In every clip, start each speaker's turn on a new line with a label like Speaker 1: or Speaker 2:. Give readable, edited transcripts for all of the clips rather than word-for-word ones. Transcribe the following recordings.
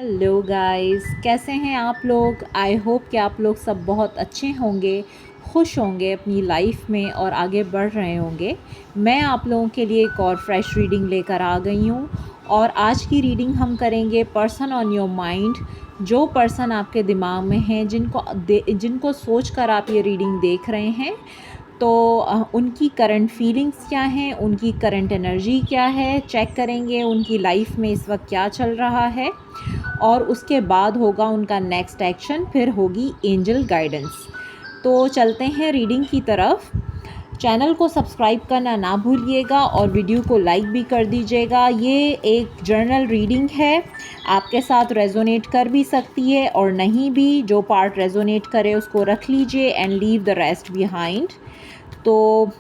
Speaker 1: Hello guys, कैसे हैं आप लोग। आई होप कि आप लोग सब बहुत अच्छे होंगे, खुश होंगे अपनी लाइफ में और आगे बढ़ रहे होंगे। मैं आप लोगों के लिए एक और फ्रेश रीडिंग लेकर आ गई हूँ और आज की रीडिंग हम करेंगे पर्सन ऑन योर माइंड। जो पर्सन आपके दिमाग में हैं, जिनको सोच कर आप ये रीडिंग देख रहे हैं, तो उनकी करंट फीलिंग्स क्या हैं, उनकी करंट एनर्जी क्या है, चेक करेंगे उनकी लाइफ में इस वक्त क्या चल रहा है और उसके बाद होगा उनका नेक्स्ट एक्शन, फिर होगी एंजल गाइडेंस। तो चलते हैं रीडिंग की तरफ। चैनल को सब्सक्राइब करना ना भूलिएगा और वीडियो को लाइक भी कर दीजिएगा। ये एक जर्नल रीडिंग है, आपके साथ रेजोनेट कर भी सकती है और नहीं भी। जो पार्ट रेजोनेट करे उसको रख लीजिए and leave the rest behind. तो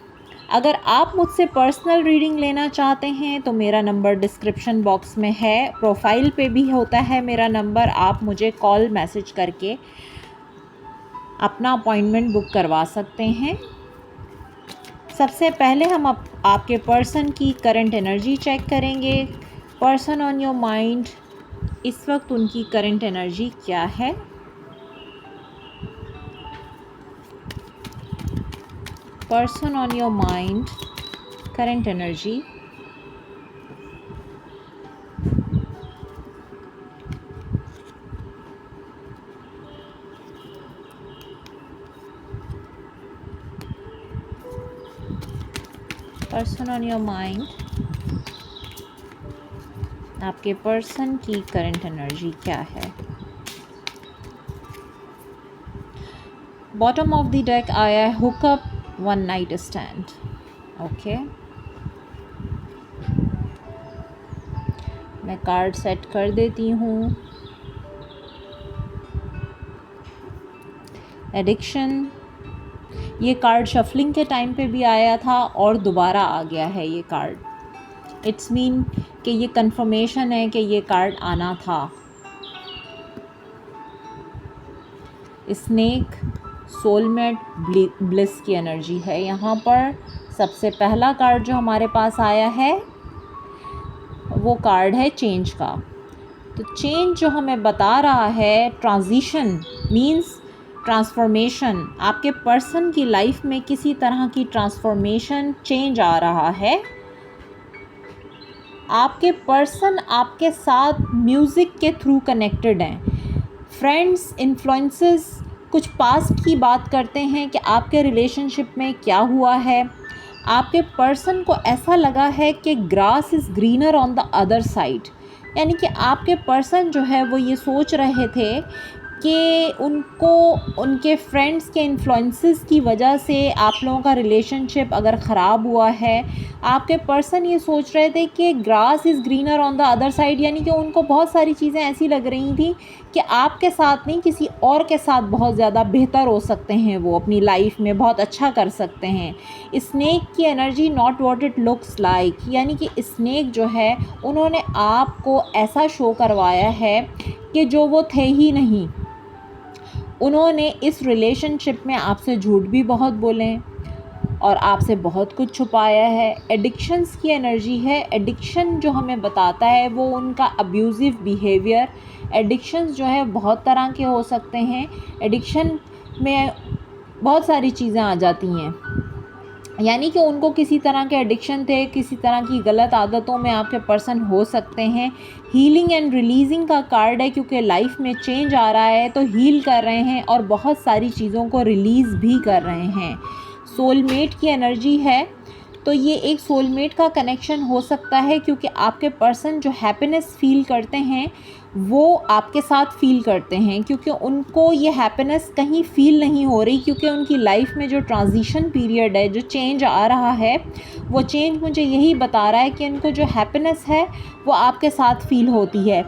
Speaker 1: अगर आप मुझसे पर्सनल रीडिंग लेना चाहते हैं तो मेरा नंबर डिस्क्रिप्शन बॉक्स में है, प्रोफाइल पे भी होता है मेरा नंबर। आप मुझे कॉल मैसेज करके अपना अपॉइंटमेंट बुक करवा सकते हैं। सबसे पहले हम आपके पर्सन की करंट एनर्जी चेक करेंगे। पर्सन ऑन योर माइंड, इस वक्त उनकी करंट एनर्जी क्या है। Person on your mind, current energy. Person on your mind, आपके पर्सन की करंट एनर्जी क्या है। बॉटम ऑफ द डेक आया है hookup, one night stand. Okay, मैं कार्ड सेट कर देती हूँ। एडिक्शन, ये कार्ड शफलिंग के टाइम पे भी आया था और दोबारा आ गया है ये कार्ड। इट्स मीन कि ये कंफर्मेशन है कि ये कार्ड आना था। स्नेक, सोलमेट, ब्लिस की एनर्जी है यहाँ पर। सबसे पहला कार्ड जो हमारे पास आया है वो कार्ड है चेंज का। तो चेंज जो हमें बता रहा है, ट्रांजिशन मीन्स ट्रांसफॉर्मेशन। आपके पर्सन की लाइफ में किसी तरह की ट्रांसफॉर्मेशन, चेंज आ रहा है। आपके पर्सन आपके साथ म्यूज़िक के थ्रू कनेक्टेड हैं। फ्रेंड्स, इन्फ्लुएंसेस कुछ पास्ट की बात करते हैं कि आपके रिलेशनशिप में क्या हुआ है। आपके पर्सन को ऐसा लगा है कि grass is greener on the other side, यानी कि आपके पर्सन जो है वो ये सोच रहे थे कि उनको उनके फ्रेंड्स के इन्फ्लुएंसेस की वजह से आप लोगों का रिलेशनशिप अगर ख़राब हुआ है, आपके पर्सन ये सोच रहे थे कि grass is greener on the other side, यानी कि उनको बहुत सारी चीज़ें ऐसी लग रही थी कि आपके साथ नहीं किसी और के साथ बहुत ज़्यादा बेहतर हो सकते हैं, वो अपनी लाइफ में बहुत अच्छा कर सकते हैं। स्नेक की energy, not what it looks like, यानी कि स्नेक जो है उन्होंने आपको ऐसा शो करवाया है कि जो वो थे ही नहीं। उन्होंने इस रिलेशनशिप में आपसे झूठ भी बहुत बोले और आपसे बहुत कुछ छुपाया है। एडिक्शंस की एनर्जी है। एडिक्शन जो हमें बताता है वो उनका अब्यूज़िव बिहेवियर। एडिक्शंस जो है बहुत तरह के हो सकते हैं। एडिक्शन में बहुत सारी चीज़ें आ जाती हैं, यानी कि उनको किसी तरह के एडिक्शन थे, किसी तरह की गलत आदतों में आपके पर्सन हो सकते हैं। हीलिंग एंड रिलीजिंग का कार्ड है, क्योंकि लाइफ में चेंज आ रहा है तो हील कर रहे हैं और बहुत सारी चीज़ों को रिलीज़ भी कर रहे हैं। सोलमेट की एनर्जी है, तो ये एक सोलमेट का कनेक्शन हो सकता है, क्योंकि आपके पर्सन जो हैप्पीनेस फील करते हैं वो आपके साथ फील करते हैं, क्योंकि उनको ये हैप्पीनेस कहीं फील नहीं हो रही, क्योंकि उनकी लाइफ में जो ट्रांजिशन पीरियड है, जो चेंज आ रहा है, वो चेंज मुझे यही बता रहा है कि उनको जो हैप्पीनेस है वो आपके साथ फील होती है।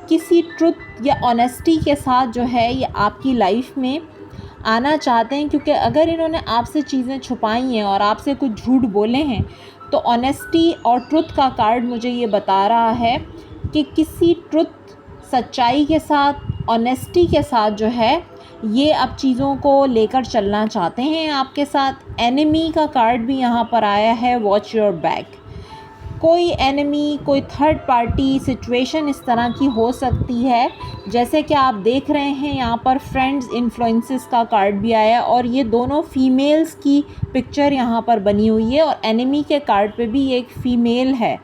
Speaker 1: किसी ट्रुथ या ऑनेस्टी के साथ जो है ये आपकी लाइफ में आना चाहते हैं, क्योंकि अगर इन्होंने आपसे चीज़ें छुपाई हैं और आपसे कुछ झूठ बोले हैं, तो ऑनेस्टी और ट्रुथ का कार्ड मुझे ये बता रहा है कि किसी ट्रुथ, सच्चाई के साथ, ऑनेस्टी के साथ जो है ये अब चीज़ों को लेकर चलना चाहते हैं आपके साथ। एनिमी का कार्ड भी यहाँ पर आया है, वॉच योर बैक। कोई एनिमी, कोई थर्ड पार्टी सिचुएशन इस तरह की हो सकती है। जैसे कि आप देख रहे हैं यहाँ पर फ्रेंड्स इन्फ्लुएंसेस का कार्ड भी आया है और ये दोनों फीमेल्स की पिक्चर यहाँ पर बनी हुई है और एनिमी के कार्ड पे भी एक फ़ीमेल है।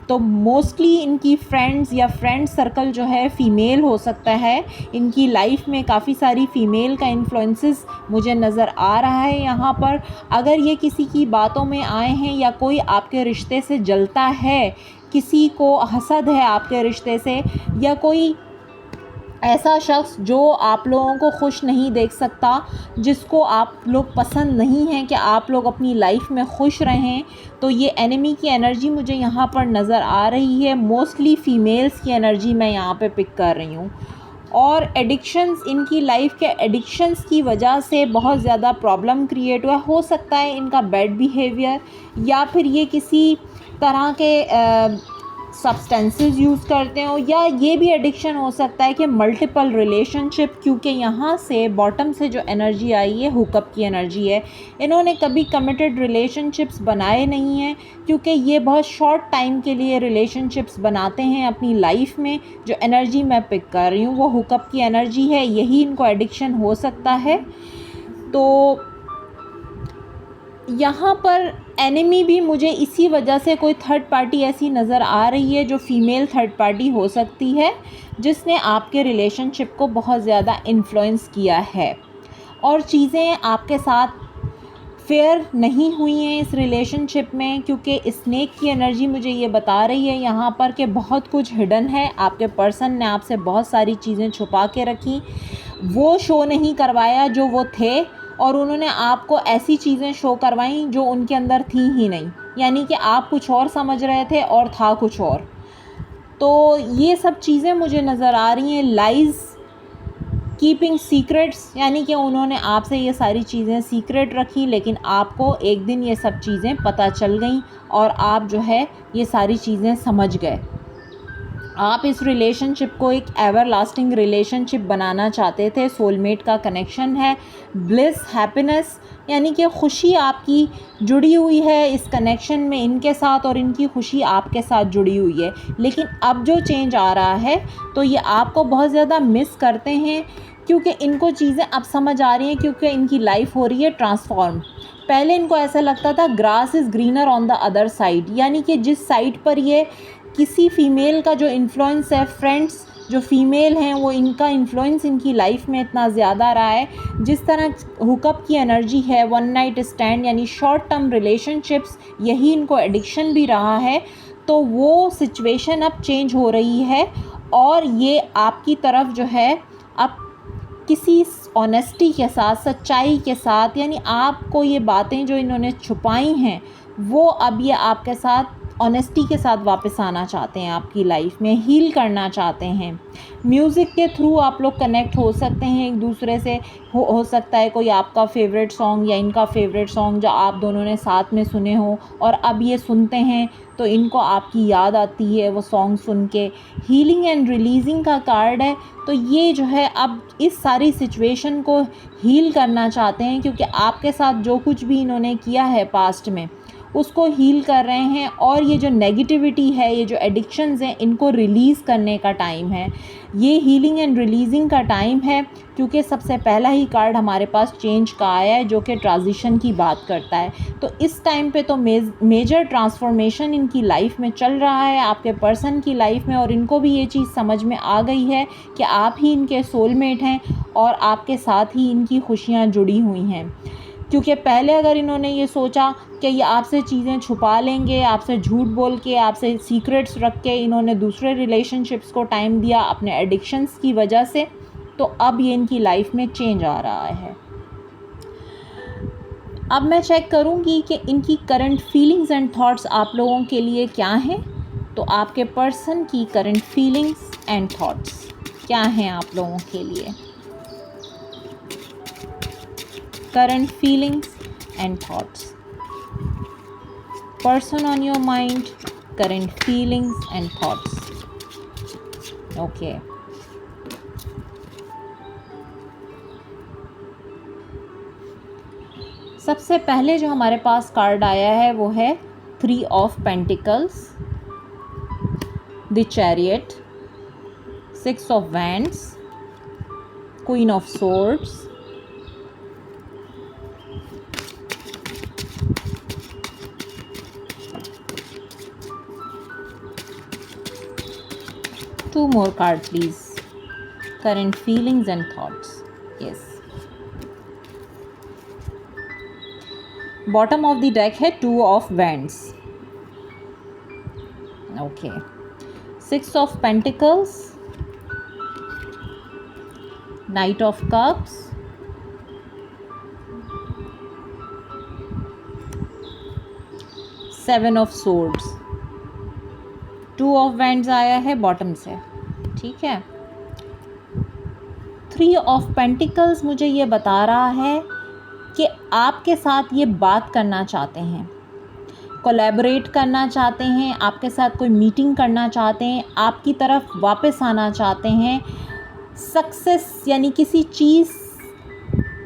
Speaker 1: तो मोस्टली इनकी फ्रेंड्स या फ्रेंड सर्कल जो है फ़ीमेल हो सकता है। इनकी लाइफ में काफ़ी सारी फ़ीमेल का इन्फ्लुएंसेस मुझे नज़र आ रहा है यहाँ पर। अगर ये किसी की बातों में आए हैं या कोई आपके रिश्ते से जलता है, किसी को हसद है आपके रिश्ते से, या कोई ऐसा शख्स जो आप लोगों को खुश नहीं देख सकता, जिसको आप लोग पसंद नहीं हैं कि आप लोग अपनी लाइफ में खुश रहें, तो ये एनिमी की एनर्जी मुझे यहाँ पर नज़र आ रही है। मोस्टली फ़ीमेल्स की एनर्जी मैं यहाँ पे पिक कर रही हूँ। और एडिक्शंस, इनकी लाइफ के एडिक्शंस की वजह से बहुत ज़्यादा प्रॉब्लम क्रिएट हुआ। हो सकता है इनका बैड बिहेवियर, या फिर ये किसी तरह के सब्सटेंसेस यूज़ करते हो, या ये भी एडिक्शन हो सकता है कि मल्टीपल रिलेशनशिप, क्योंकि यहाँ से बॉटम से जो एनर्जी आई है हुकअप की एनर्जी है। इन्होंने कभी कमिटेड रिलेशनशिप्स बनाए नहीं हैं, क्योंकि ये बहुत शॉर्ट टाइम के लिए रिलेशनशिप्स बनाते हैं अपनी लाइफ में। जो एनर्जी मैं पिक कर रही हूँ वो हुकअप की एनर्जी है, यही इनको एडिक्शन हो सकता है। तो यहाँ पर एनिमी भी मुझे इसी वजह से कोई थर्ड पार्टी ऐसी नज़र आ रही है जो फ़ीमेल थर्ड पार्टी हो सकती है, जिसने आपके रिलेशनशिप को बहुत ज़्यादा इन्फ्लुएंस किया है और चीज़ें आपके साथ फेयर नहीं हुई हैं इस रिलेशनशिप में। क्योंकि स्नेक की एनर्जी मुझे ये बता रही है यहाँ पर कि बहुत कुछ हिडन है। आपके पर्सन ने आपसे बहुत सारी चीज़ें छुपा के रखी, वो शो नहीं करवाया जो वो थे, और उन्होंने आपको ऐसी चीज़ें शो करवाई जो उनके अंदर थी ही नहीं। यानी कि आप कुछ और समझ रहे थे और था कुछ और। तो ये सब चीज़ें मुझे नज़र आ रही हैं। लाइज़, कीपिंग सीक्रेट्स, यानी कि उन्होंने आपसे ये सारी चीज़ें सीक्रेट रखी, लेकिन आपको एक दिन ये सब चीज़ें पता चल गई और आप जो है ये सारी चीज़ें समझ गए। आप इस रिलेशनशिप को एक एवर लास्टिंग रिलेशनशिप बनाना चाहते थे। सोलमेट का कनेक्शन है, ब्लिस, हैप्पीनेस, यानी कि खुशी आपकी जुड़ी हुई है इस कनेक्शन में इनके साथ, और इनकी खुशी आपके साथ जुड़ी हुई है। लेकिन अब जो चेंज आ रहा है तो ये आपको बहुत ज़्यादा मिस करते हैं, क्योंकि इनको चीज़ें अब समझ आ रही हैं, क्योंकि इनकी लाइफ हो रही है ट्रांसफॉर्म। पहले इनको ऐसा लगता था grass is greener on the other side, यानी कि जिस साइड पर ये किसी फ़ीमेल का जो इन्फ्लुएंस है, फ्रेंड्स जो फ़ीमेल हैं वो इनका इन्फ्लुएंस इनकी लाइफ में इतना ज़्यादा रहा है। जिस तरह हुकअप की एनर्जी है, वन नाइट स्टैंड यानी शॉर्ट टर्म रिलेशनशिप्स, यही इनको एडिक्शन भी रहा है। तो वो सिचुएशन अब चेंज हो रही है और ये आपकी तरफ जो है अब किसी ऑनेस्टी के साथ, सच्चाई के साथ, यानी आपको ये बातें जो इन्होंने छुपाई हैं वो अब ये आपके साथ ऑनेस्टी के साथ वापस आना चाहते हैं, आपकी लाइफ में हील करना चाहते हैं। म्यूज़िक के थ्रू आप लोग कनेक्ट हो सकते हैं एक दूसरे से। हो सकता है कोई आपका फेवरेट सॉन्ग या इनका फेवरेट सॉन्ग जो आप दोनों ने साथ में सुने हो और अब ये सुनते हैं तो इनको आपकी याद आती है वो सॉन्ग सुन के। हीलिंग एंड रिलीजिंग का कार्ड है, तो ये जो है अब इस सारी सिचुएशन को हील करना चाहते हैं, क्योंकि आपके साथ जो कुछ भी इन्होंने किया है पास्ट में उसको हील कर रहे हैं। और ये जो नेगेटिविटी है, ये जो एडिक्शंस हैं, इनको रिलीज़ करने का टाइम है। ये हीलिंग एंड रिलीजिंग का टाइम है, क्योंकि सबसे पहला ही कार्ड हमारे पास चेंज का आया है जो कि ट्रांजिशन की बात करता है। तो इस टाइम पे तो मेजर ट्रांसफॉर्मेशन इनकी लाइफ में चल रहा है, आपके पर्सन की लाइफ में, और इनको भी ये चीज़ समझ में आ गई है कि आप ही इनके सोलमेट हैं और आपके साथ ही इनकी खुशियाँ जुड़ी हुई हैं। क्योंकि पहले अगर इन्होंने ये सोचा कि ये आपसे चीज़ें छुपा लेंगे, आपसे झूठ बोल के, आपसे सीक्रेट्स रख के इन्होंने दूसरे रिलेशनशिप्स को टाइम दिया अपने एडिक्शंस की वजह से, तो अब ये इनकी लाइफ में चेंज आ रहा है। अब मैं चेक करूँगी कि इनकी करंट फीलिंग्स एंड थॉट्स आप लोगों के लिए क्या हैं। तो आपके पर्सन की करंट फीलिंग्स एंड थॉट्स क्या हैं आप लोगों के लिए? Current feelings and thoughts. Person on your mind, current feelings and thoughts. Okay. सबसे पहले जो हमारे पास कार्ड आया है वो है 3 of Pentacles, the chariot, 6 of Wands, Queen of Swords, two more cards please. Current feelings and thoughts. Yes. Bottom of the deck है 2 of Wands. Okay. 6 of Pentacles, Knight of Cups, Seven of Swords. 2 of Wands आया है bottom से, ठीक है. 3 of Pentacles मुझे ये बता रहा है कि आपके साथ ये बात करना चाहते हैं, कोलैबोरेट करना चाहते हैं, आपके साथ कोई मीटिंग करना चाहते हैं, आपकी तरफ वापस आना चाहते हैं. सक्सेस यानी किसी चीज़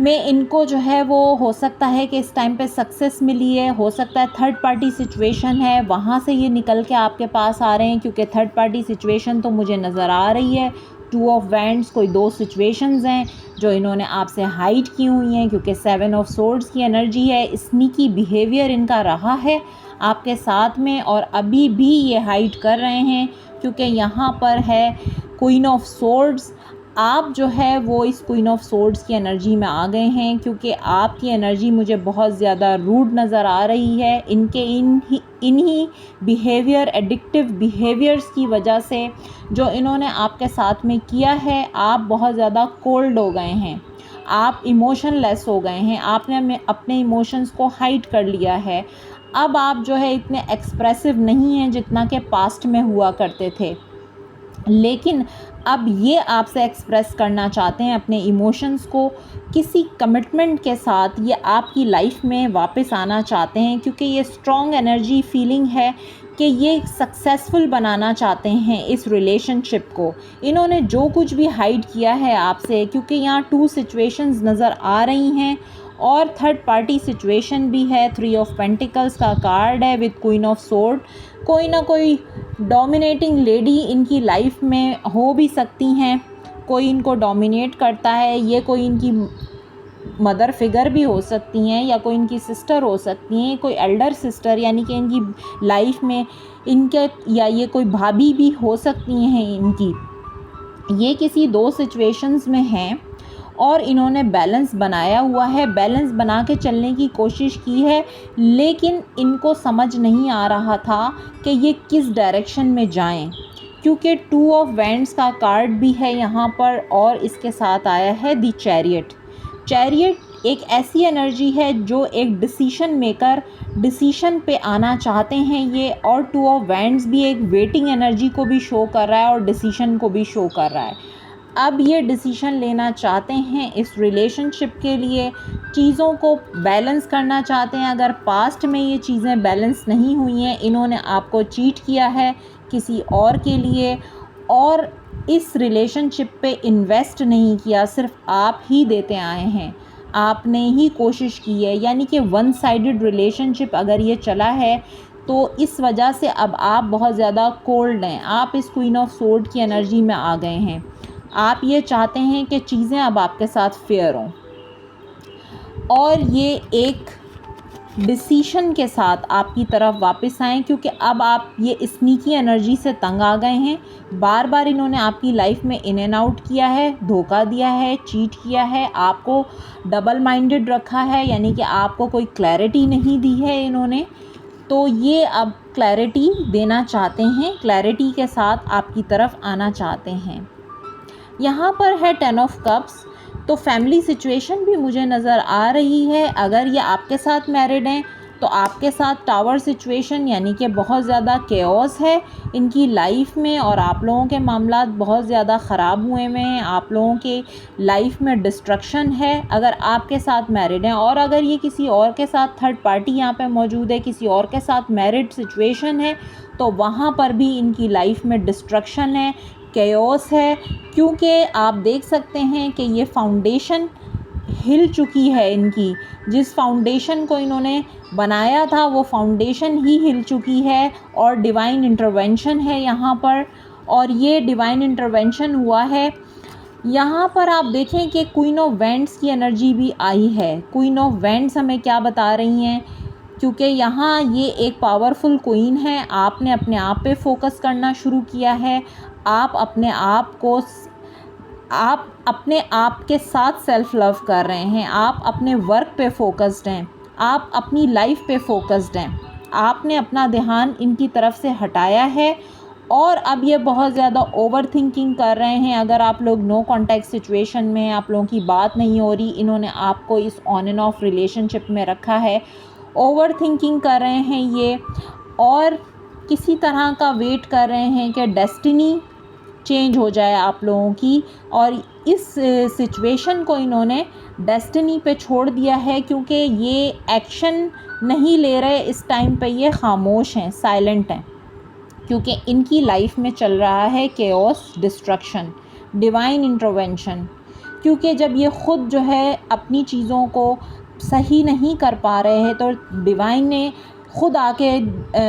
Speaker 1: में इनको जो है वो हो सकता है कि इस टाइम पे सक्सेस मिली है, हो सकता है थर्ड पार्टी सिचुएशन है, वहाँ से ये निकल के आपके पास आ रहे हैं, क्योंकि थर्ड पार्टी सिचुएशन तो मुझे नज़र आ रही है. 2 of Wands कोई 2 सिचुएशंस हैं जो इन्होंने आपसे हाइड की हुई हैं, क्योंकि 7 of Swords की एनर्जी है. स्नीकी बिहेवियर इनका रहा है आपके साथ में और अभी भी ये हाइड कर रहे हैं, क्योंकि यहाँ पर है Queen of Swords. आप जो है वो इस Queen of Swords की एनर्जी में आ गए हैं, क्योंकि आपकी एनर्जी मुझे बहुत ज़्यादा रूड नज़र आ रही है. इनके इन्हीं बिहेवियर, एडिक्टिव बिहेवियर्स की वजह से जो इन्होंने आपके साथ में किया है, आप बहुत ज़्यादा कोल्ड हो गए हैं, आप इमोशनलेस हो गए हैं, आपने अपने इमोशंस को हाइड कर लिया है. अब आप जो है इतने एक्सप्रेसिव नहीं हैं जितना कि पास्ट में हुआ करते थे, लेकिन अब ये आपसे एक्सप्रेस करना चाहते हैं अपने इमोशंस को किसी कमिटमेंट के साथ. ये आपकी लाइफ में वापस आना चाहते हैं, क्योंकि ये स्ट्रॉन्ग एनर्जी फीलिंग है कि ये सक्सेसफुल बनाना चाहते हैं इस रिलेशनशिप को. इन्होंने जो कुछ भी हाइड किया है आपसे, क्योंकि यहाँ 2 सिचुएशंस नज़र आ रही हैं और थर्ड पार्टी सिचुएशन भी है. 3 of Pentacles का कार्ड है विद Queen of Sword. कोई ना कोई डोमिनेटिंग लेडी इनकी लाइफ में हो भी सकती हैं, कोई इनको डोमिनेट करता है. ये कोई इनकी मदर फिगर भी हो सकती हैं या कोई इनकी सिस्टर हो सकती हैं, कोई एल्डर सिस्टर यानी कि इनकी लाइफ में इनके, या ये कोई भाभी भी हो सकती हैं इनकी. ये किसी 2 सिचुएशंस में हैं और इन्होंने बैलेंस बनाया हुआ है, बैलेंस बना के चलने की कोशिश की है, लेकिन इनको समझ नहीं आ रहा था कि ये किस डायरेक्शन में जाएं, क्योंकि 2 of Wands का कार्ड भी है यहाँ पर और इसके साथ आया है द चैरियट. चैरियट एक ऐसी एनर्जी है जो एक डिसीशन पे आना चाहते हैं ये, और 2 of Wands भी एक वेटिंग एनर्जी को भी शो कर रहा है और डिसीशन को भी शो कर रहा है. अब ये डिसीशन लेना चाहते हैं इस रिलेशनशिप के लिए, चीज़ों को बैलेंस करना चाहते हैं. अगर पास्ट में ये चीज़ें बैलेंस नहीं हुई हैं, इन्होंने आपको चीट किया है किसी और के लिए और इस रिलेशनशिप पे इन्वेस्ट नहीं किया, सिर्फ आप ही देते आए हैं, आपने ही कोशिश की है. यानी कि वन साइडेड रिलेशनशिप अगर ये चला है तो इस वजह से अब आप बहुत ज़्यादा कोल्ड हैं, आप इस Queen of Sword की एनर्जी में आ गए हैं. आप ये चाहते हैं कि चीज़ें अब आपके साथ फेयर हों और ये एक डिसीशन के साथ आपकी तरफ वापस आएँ, क्योंकि अब आप ये स्नीकी एनर्जी से तंग आ गए हैं. बार बार इन्होंने आपकी लाइफ में इन एंड आउट किया है, धोखा दिया है, चीट किया है, आपको डबल माइंडेड रखा है, यानी कि आपको कोई क्लैरिटी नहीं दी है इन्होंने. तो ये अब क्लैरिटी देना चाहते हैं, क्लैरिटी के साथ आपकी तरफ आना चाहते हैं. यहाँ पर है 10 of Cups. तो फैमिली सिचुएशन भी मुझे नज़र आ रही है. अगर ये आपके साथ मैरिड हैं तो आपके साथ टावर सिचुएशन, यानी कि बहुत ज़्यादा केओस है इनकी लाइफ में और आप लोगों के मामलात बहुत ज़्यादा ख़राब हुए हैं, आप लोगों के लाइफ में डिस्ट्रक्शन है अगर आपके साथ मैरिड हैं. और अगर ये किसी और के साथ थर्ड पार्टी यहाँ पे मौजूद है, किसी और के साथ मैरिड सिचुएशन है, तो वहाँ पर भी इनकी लाइफ में डिस्ट्रक्शन है, केओस है, क्योंकि आप देख सकते हैं कि ये फाउंडेशन हिल चुकी है इनकी. जिस फाउंडेशन को इन्होंने बनाया था वो फाउंडेशन ही हिल चुकी है और डिवाइन इंटरवेंशन है यहाँ पर। और ये डिवाइन इंटरवेंशन हुआ है यहाँ पर। आप देखें कि क्वीन ऑफ वैंड्स की एनर्जी भी आई है। क्वीन ऑफ वैंड्स हमें क्या बता रही हैं, क्योंकि यहाँ ये एक पावरफुल क्वीन है। आपने अपने आप पे फोकस करना शुरू किया है। आप अपने आप के साथ सेल्फ लव कर रहे हैं। आप अपने वर्क पे फोकस्ड हैं। आप अपनी लाइफ पे फोकस्ड हैं। आपने अपना ध्यान इनकी तरफ से हटाया है और अब ये बहुत ज़्यादा ओवर थिंकिंग कर रहे हैं। अगर आप लोग नो कॉन्टैक्ट सिचुएशन में, आप लोगों की बात नहीं हो रही, इन्होंने आपको इस ऑन एंड ऑफ रिलेशनशिप में रखा है, ओवर थिंकिंग कर रहे हैं ये, और किसी तरह का वेट कर रहे हैं कि डेस्टिनी चेंज हो जाए आप लोगों की। और इस सिचुएशन को इन्होंने डेस्टिनी पे छोड़ दिया है, क्योंकि ये एक्शन नहीं ले रहे इस टाइम पे। ये खामोश हैं, साइलेंट हैं, क्योंकि इनकी लाइफ में चल रहा है केओस, डिस्ट्रक्शन, डिवाइन इंटरवेंशन। क्योंकि जब ये ख़ुद जो है अपनी चीज़ों को सही नहीं कर पा रहे हैं, तो डिवाइन ने ख़ुद आके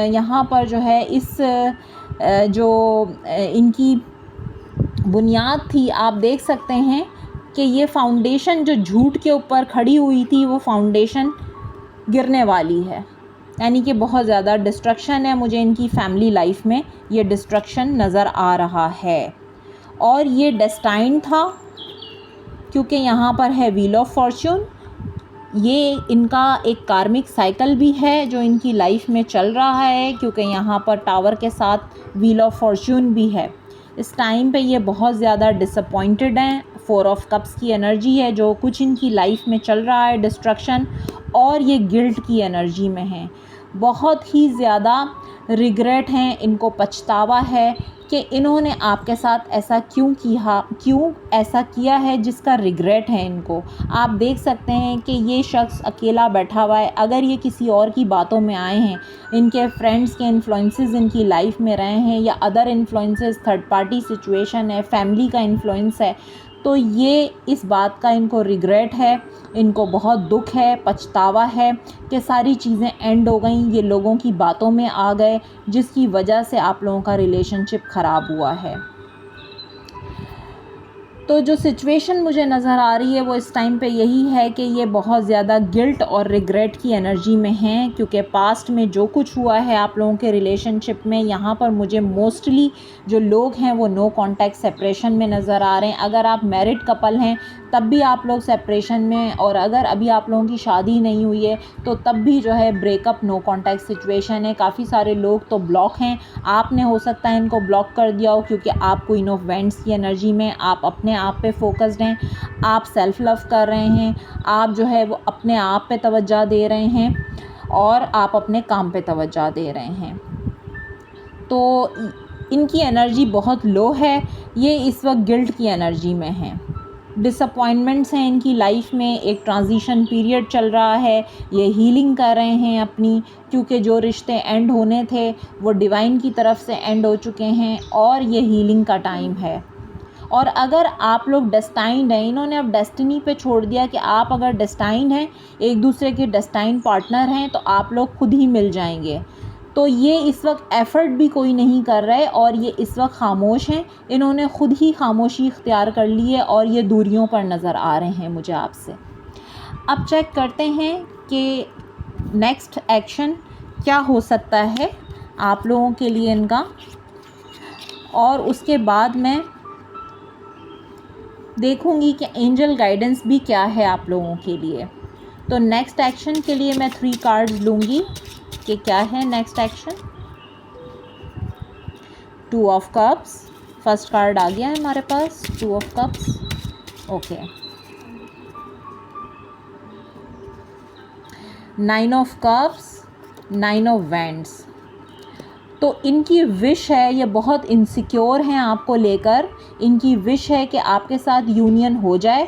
Speaker 1: यहाँ पर जो है इस जो इनकी बुनियाद थी, आप देख सकते हैं कि ये फाउंडेशन जो झूठ के ऊपर खड़ी हुई थी, वो फाउंडेशन गिरने वाली है। यानी कि बहुत ज़्यादा डिस्ट्रक्शन है। मुझे इनकी फैमिली लाइफ में ये डिस्ट्रक्शन नज़र आ रहा है। और ये डेस्टाइन था, क्योंकि यहाँ पर है व्हील ऑफ फॉर्च्यून। ये इनका एक कार्मिक साइकिल भी है जो इनकी लाइफ में चल रहा है, क्योंकि यहाँ पर टावर के साथ व्हील ऑफ फॉर्च्यून भी है। इस टाइम पे ये बहुत ज़्यादा डिसअपॉइंटेड हैं। 4 ऑफ कप्स की एनर्जी है जो कुछ इनकी लाइफ में चल रहा है, डिस्ट्रक्शन, और ये गिल्ट की एनर्जी में हैं। बहुत ही ज़्यादा रिग्रेट हैं, इनको पछतावा है कि इन्होंने आपके साथ ऐसा क्यों ऐसा किया है, जिसका रिग्रेट है इनको। आप देख सकते हैं कि ये शख्स अकेला बैठा हुआ है। अगर ये किसी और की बातों में आए हैं, इनके फ्रेंड्स के इन्फ्लुएंसेस इनकी लाइफ में रहे हैं, या other influences, third party situation है, फैमिली का इन्फ्लुएंस है, तो ये इस बात का इनको रिग्रेट है, इनको बहुत दुख है, पछतावा है कि सारी चीज़ें एंड हो गई, ये लोगों की बातों में आ गए, जिसकी वजह से आप लोगों का रिलेशनशिप ख़राब हुआ है। तो जो सिचुएशन मुझे नज़र आ रही है वो इस टाइम पे यही है कि ये बहुत ज़्यादा गिल्ट और रिग्रेट की एनर्जी में हैं, क्योंकि पास्ट में जो कुछ हुआ है आप लोगों के रिलेशनशिप में, यहाँ पर मुझे मोस्टली जो लोग हैं वो नो कॉन्टैक्ट सेपरेशन में नज़र आ रहे हैं। अगर आप मैरिड कपल हैं तब भी आप लोग सेपरेशन में, और अगर अभी आप लोगों की शादी नहीं हुई है तो तब भी जो है ब्रेकअप, नो कॉन्टैक्ट सिचुएशन है। काफ़ी सारे लोग तो ब्लॉक हैं। आपने हो सकता है इनको ब्लॉक कर दिया हो, क्योंकि आप क्वीन ऑफ वैंड्स की एनर्जी में, आप अपने आप पे फोकस्ड हैं, आप सेल्फ लव कर रहे हैं, आप जो है वो अपने आप पे तवज्जो दे रहे हैं, और आप अपने काम पे तवज्जो दे रहे हैं। तो इनकी एनर्जी बहुत लो है। ये इस वक्त गिल्ट की एनर्जी में हैं। डिसअपॉइंटमेंट्स हैं इनकी लाइफ में, एक ट्रांजिशन पीरियड चल रहा है, ये हीलिंग कर रहे हैं अपनी, क्योंकि जो रिश्ते एंड होने थे वो डिवाइन की तरफ से एंड हो चुके हैं, और ये हीलिंग का टाइम है। और अगर आप लोग डेस्टाइंड हैं, इन्होंने अब डेस्टिनी पे छोड़ दिया कि आप अगर डेस्टाइंड हैं, एक दूसरे के डेस्टाइंड पार्टनर हैं, तो आप लोग खुद ही मिल जाएंगे। तो ये इस वक्त एफ़र्ट भी कोई नहीं कर रहे, और ये इस वक्त खामोश हैं। इन्होंने ख़ुद ही खामोशी इख्तियार कर ली है, और ये दूरियों पर नज़र आ रहे हैं मुझे आपसे। अब चेक करते हैं कि नेक्स्ट एक्शन क्या हो सकता है आप लोगों के लिए इनका, और उसके बाद मैं देखूंगी कि एंजल गाइडेंस भी क्या है आप लोगों के लिए। तो नेक्स्ट एक्शन के लिए मैं 3 कार्ड्स लूँगी कि क्या है next action. 2 of cups, first card आ गया है हमारे पास, 2 of cups. Okay, 9 of cups, 9 of wands. तो इनकी विश है, ये बहुत इनसिक्योर हैं आपको लेकर। इनकी विश है कि आपके साथ यूनियन हो जाए,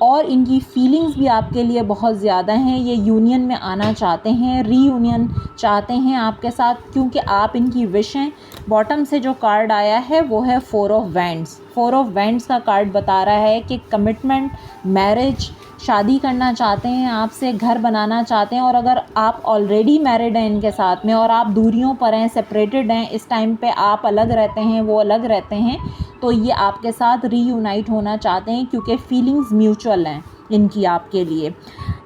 Speaker 1: और इनकी फीलिंग्स भी आपके लिए बहुत ज़्यादा हैं। ये यूनियन में आना चाहते हैं, रीयूनियन चाहते हैं आपके साथ, क्योंकि आप इनकी विश हैं। बॉटम से जो कार्ड आया है वो है 4 ऑफ वैंड्स। 4 ऑफ वैंड्स का कार्ड बता रहा है कि कमिटमेंट, मैरिज, शादी करना चाहते हैं आपसे, घर बनाना चाहते हैं। और अगर आप ऑलरेडी मैरिड हैं इनके साथ में और आप दूरियों पर हैं, सेपरेटेड हैं, इस टाइम पे आप अलग रहते हैं, वो अलग रहते हैं, तो ये आपके साथ रीयूनाइट होना चाहते हैं क्योंकि फीलिंग्स म्यूचुअल हैं इनकी आपके लिए।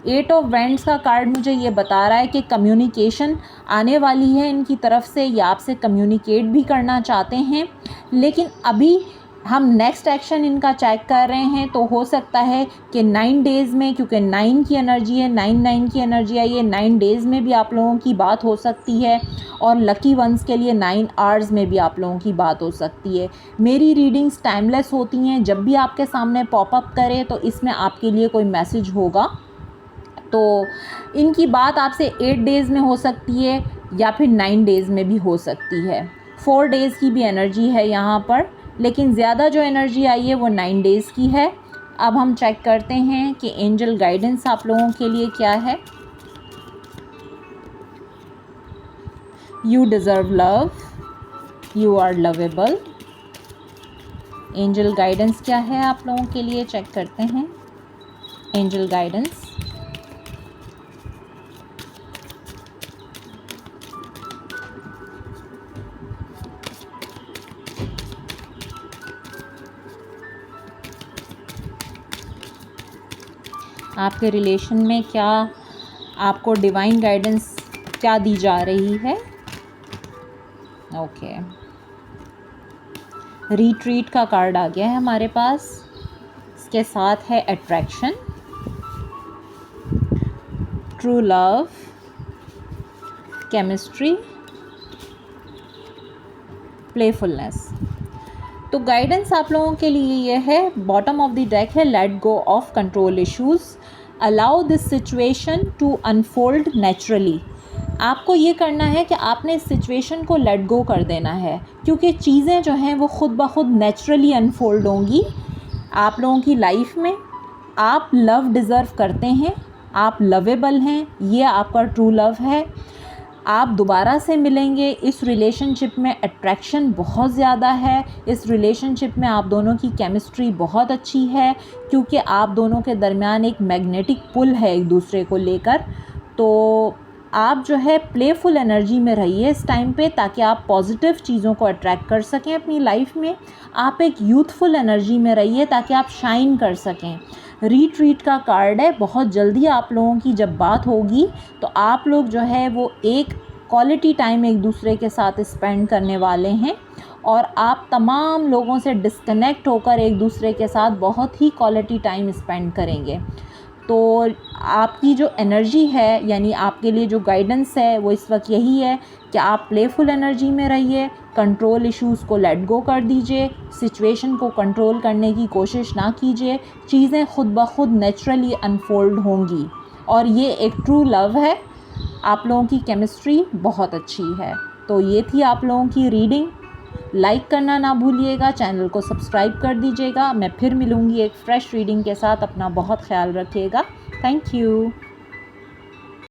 Speaker 1: 8 ऑफ वैंड्स का कार्ड मुझे ये बता रहा है कि कम्युनिकेशन आने वाली है इनकी तरफ से, ये आपसे कम्युनिकेट भी करना चाहते हैं। लेकिन अभी हम नेक्स्ट एक्शन इनका चेक कर रहे हैं, तो हो सकता है कि 9 डेज़ में, क्योंकि 9 की एनर्जी है, 9 की एनर्जी आई है, 9 डेज़ में भी आप लोगों की बात हो सकती है। और लकी वंस के लिए 9 आवर्स में भी आप लोगों की बात हो सकती है। मेरी रीडिंग्स टाइमलेस होती हैं, जब भी आपके सामने पॉपअप करे तो इसमें आपके लिए कोई मैसेज होगा। तो इनकी बात आपसे 8 डेज़ में हो सकती है या फिर 9 डेज़ में भी हो सकती है। 4 डेज़ की भी एनर्जी है यहाँ पर, लेकिन ज़्यादा जो एनर्जी आई है वो 9 डेज़ की है। अब हम चेक करते हैं कि एंजल गाइडेंस आप लोगों के लिए क्या है। You deserve love, you are lovable. Angel guidance क्या है आप लोगों के लिए, चेक करते हैं। एंजल गाइडेंस, आपके रिलेशन में क्या आपको डिवाइन गाइडेंस क्या दी जा रही है। ओके, रिट्रीट का कार्ड आ गया है हमारे पास, इसके साथ है attraction, true love, chemistry, playfulness. तो गाइडेंस आप लोगों के लिए ये है, बॉटम ऑफ द डेक है let go of control issues, allow this situation to unfold naturally. आपको ये करना है कि आपने इस सिचुएशन को लेट गो कर देना है, क्योंकि चीज़ें जो हैं वो ख़ुद ब खुद नेचुरली अनफोल्ड होंगी आप लोगों की लाइफ में। आप लव डिज़र्व करते हैं, आप लवेबल हैं, ये आपका ट्रू लव है। आप दोबारा से मिलेंगे, इस रिलेशनशिप में अट्रैक्शन बहुत ज़्यादा है, इस रिलेशनशिप में आप दोनों की केमिस्ट्री बहुत अच्छी है, क्योंकि आप दोनों के दरमियान एक मैग्नेटिक पुल है एक दूसरे को लेकर। तो आप जो है प्लेफुल एनर्जी में रहिए इस टाइम पे, ताकि आप पॉजिटिव चीज़ों को अट्रैक्ट कर सकें अपनी लाइफ में। आप एक यूथफुल एनर्जी में रहिए ताकि आप शाइन कर सकें। रिट्रीट का कार्ड है, बहुत जल्दी आप लोगों की जब बात होगी तो आप लोग जो है वो एक क्वालिटी टाइम एक दूसरे के साथ स्पेंड करने वाले हैं, और आप तमाम लोगों से डिस्कनेक्ट होकर एक दूसरे के साथ बहुत ही क्वालिटी टाइम स्पेंड करेंगे। तो आपकी जो एनर्जी है, यानी आपके लिए जो गाइडेंस है वो इस वक्त यही है कि आप प्लेफुल एनर्जी में रहिए, कंट्रोल इश्यूज़ को लेट गो कर दीजिए, सिचुएशन को कंट्रोल करने की कोशिश ना कीजिए, चीज़ें खुद ब खुद नेचुरली अनफोल्ड होंगी। और ये एक ट्रू लव है, आप लोगों की केमिस्ट्री बहुत अच्छी है। तो ये थी आप लोगों की रीडिंग। लाइक करना ना भूलिएगा, चैनल को सब्सक्राइब कर दीजिएगा। मैं फिर मिलूँगी एक फ़्रेश रीडिंग के साथ। अपना बहुत ख्याल रखिएगा। Thank you.